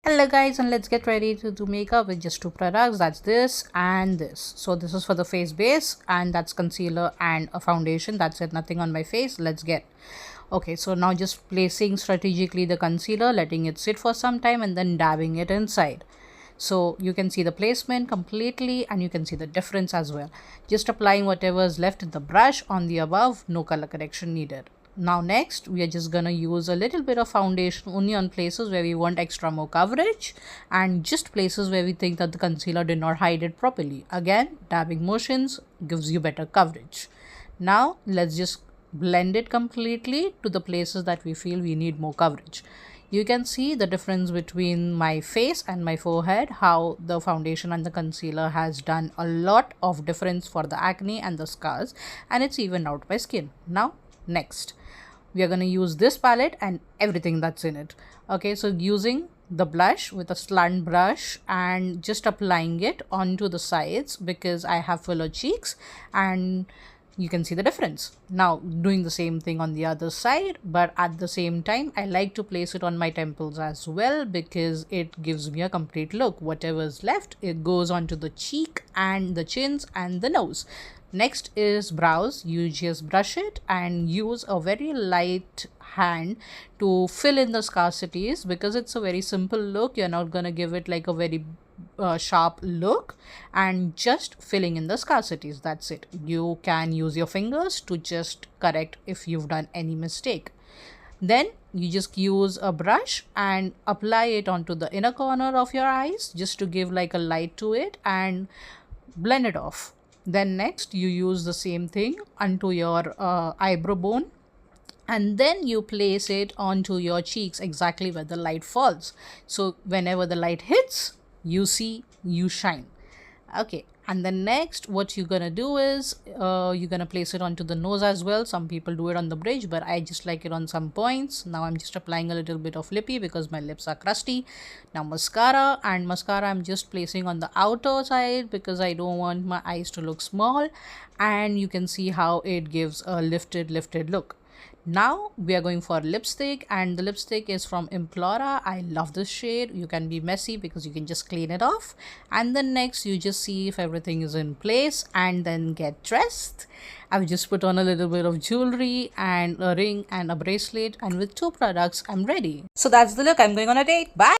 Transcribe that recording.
Hello guys, and let's get ready to do makeup with just two products. That's this and this. So this is for the face base, and that's concealer and a foundation. That's it, nothing on my face. Let's get okay. So now just placing strategically the concealer, letting it sit for some time, and then dabbing it inside. So you can see the placement completely, and you can see the difference as well. Just applying whatever is left in the brush on the above, no color correction needed. Now next we are just gonna use a little bit of foundation only on places where we want extra more coverage, and just places where we think that the concealer did not hide it properly. Again, dabbing motions gives you better coverage. Now let's just blend it completely to the places that we feel we need more coverage. You can see the difference between my face and my forehead, how the foundation and the concealer has done a lot of difference for the acne and the scars, and it's evened out my skin. Now next we are going to use this palette and everything that's in it. Okay, so using the blush with a slant brush and just applying it onto the sides because I have fuller cheeks, and you can see the difference. Now doing the same thing on the other side, but at the same time I like to place it on my temples as well because it gives me a complete look. Whatever is left, it goes onto the cheek and the chins and the nose. Next is brows. You just brush it and use a very light hand to fill in the scarcities because it's a very simple look. You're not gonna give it like a very sharp look, and just filling in the scarcities. That's it. You can use your fingers to just correct if you've done any mistake. Then you just use a brush and apply it onto the inner corner of your eyes just to give like a light to it and blend it off. Then next you use the same thing onto your eyebrow bone, and then you place it onto your cheeks exactly where the light falls. So whenever the light hits, you see, you shine. Okay, and then next what you're gonna do is you're gonna place it onto the nose as well. Some people do it on the bridge, but I just like it on some points. Now I'm just applying a little bit of lippy because my lips are crusty. Now mascara, and mascara I'm just placing on the outer side because I don't want my eyes to look small, and you can see how it gives a lifted look. Now we are going for lipstick, and the lipstick is from Implora. I love this shade. You can be messy because you can just clean it off, and then next you just see if everything is in place and then get dressed. I've just put on a little bit of jewelry and a ring and a bracelet, and with two products I'm ready. So that's the look. I'm going on a date. Bye.